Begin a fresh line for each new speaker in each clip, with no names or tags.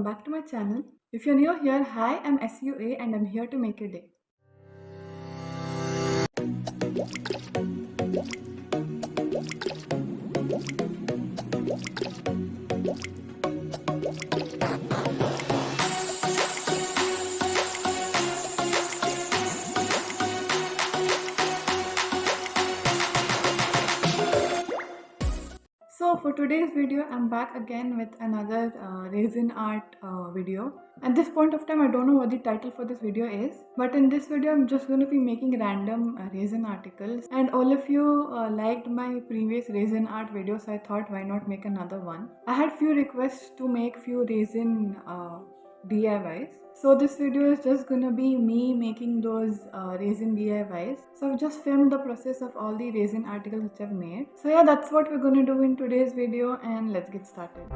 welcome back to my channel. If you're new here, hi, I'm SUA and I'm here to make your day. So for today's video, I'm back again with another resin art video. At this point of time, I don't know what the title for this video is, but in this video, I'm just going to be making random resin articles. And all of you liked my previous resin art video, so I thought why not make another one. I had few requests to make few resin DIYs. So this video is just gonna be me making those resin DIYs. So I've just filmed the process of all the resin articles which I've made. So yeah, that's what we're gonna do in today's video, and let's get started.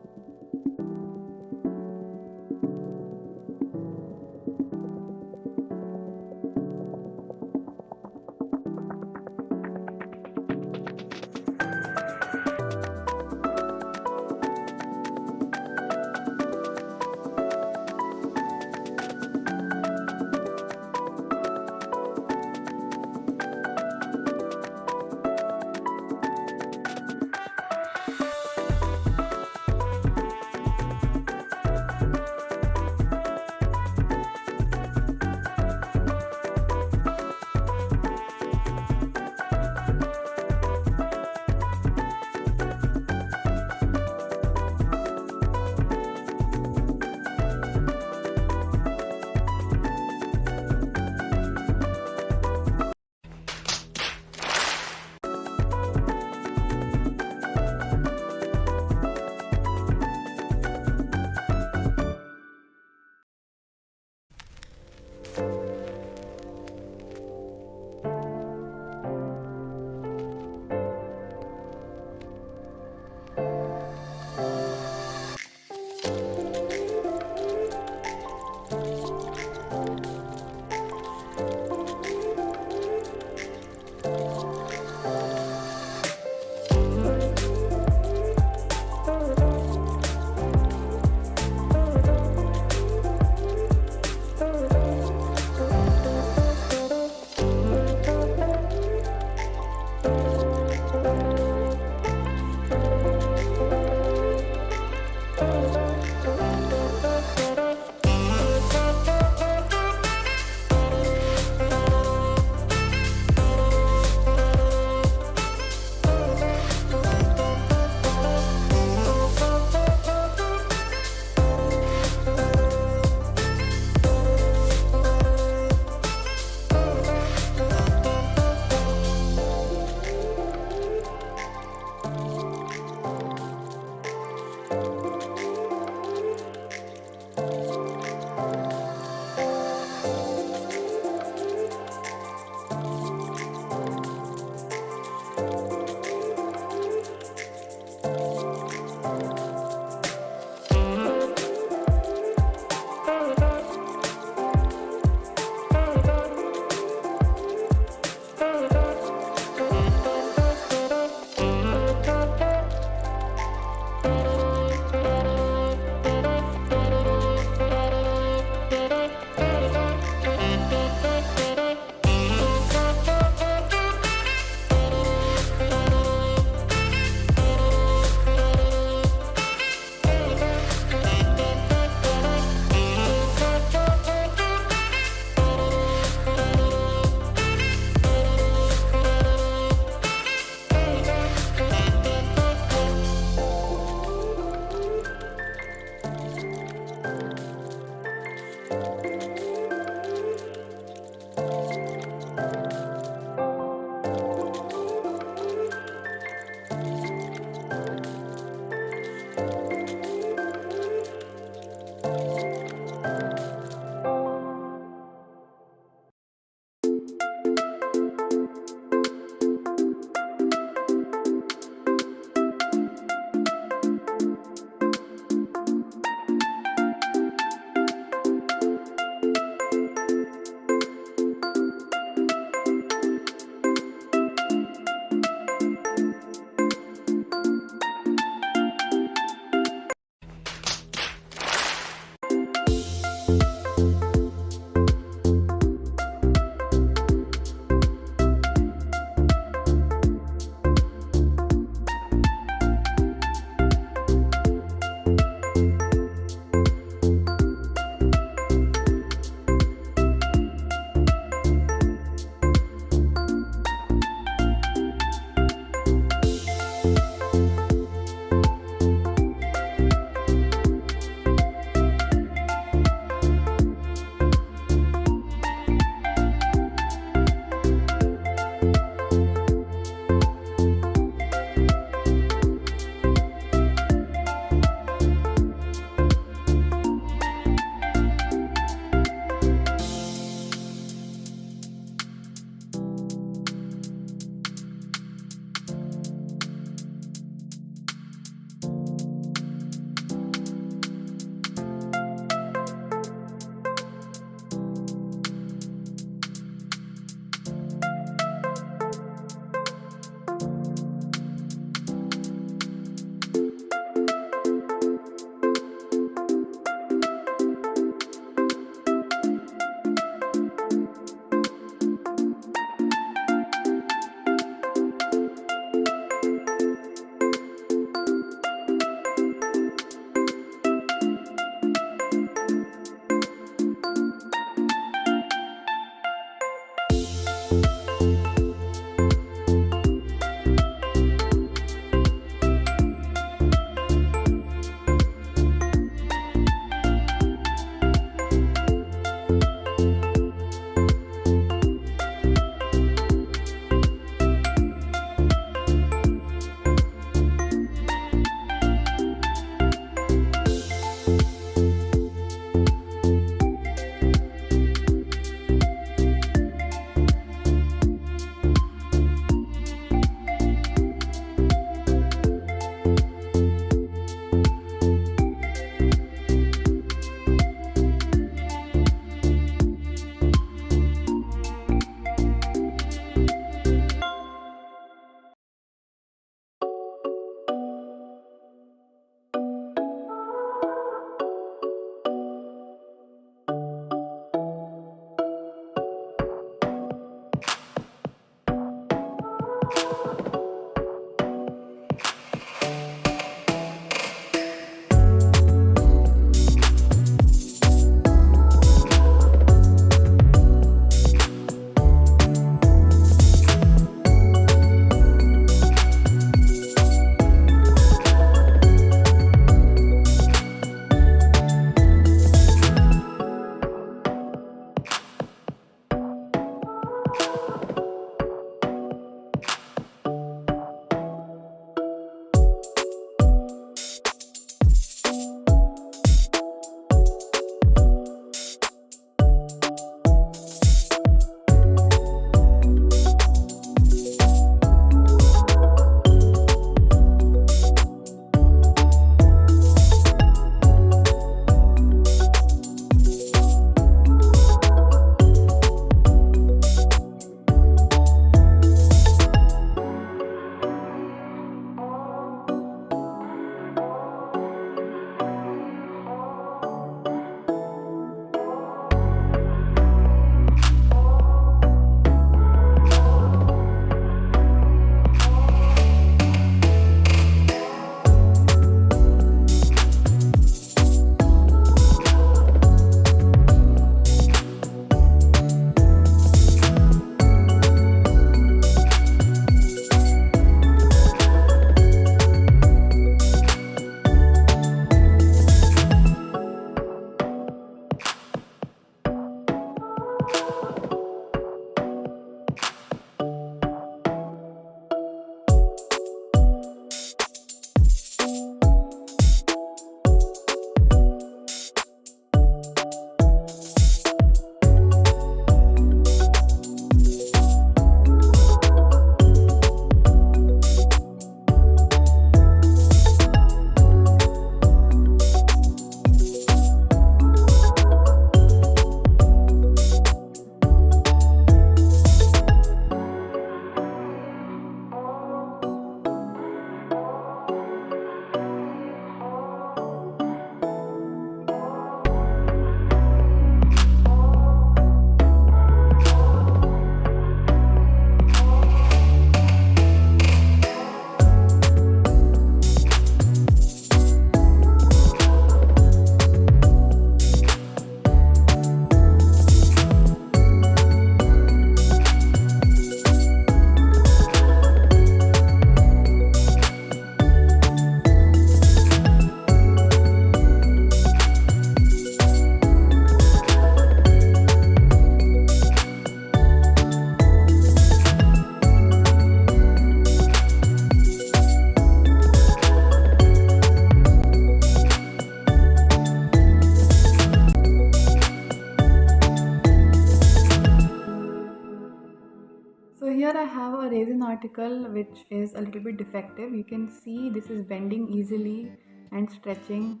here I have a resin article which is a little bit defective. You can see this is bending easily and stretching.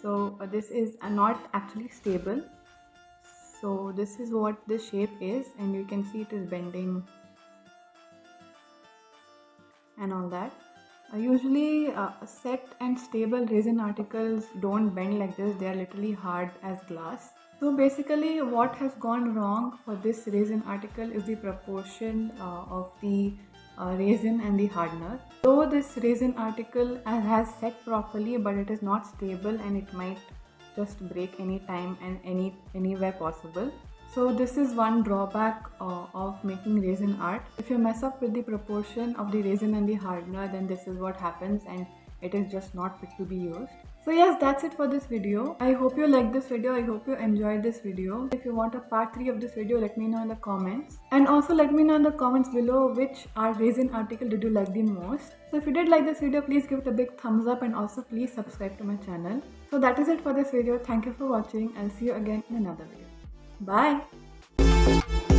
So this is not actually stable. So this is what this shape is, and you can see it is bending and all that. Usually set and stable resin articles don't bend like this. They are literally hard as glass. So basically what has gone wrong for this resin article is the proportion of the resin and the hardener. Though this resin article has set properly, but it is not stable and it might just break anytime and anywhere possible. So this is one drawback of making resin art. If you mess up with the proportion of the resin and the hardener, then this is what happens and it is just not fit to be used. So yes, that's it for this video. I hope you liked this video. I hope you enjoyed this video. If you want a part 3 of this video, let me know in the comments. And also let me know in the comments below which art resin article did you like the most. So if you did like this video, please give it a big thumbs up and also please subscribe to my channel. So that is it for this video. Thank you for watching. I'll see you again in another video. Bye!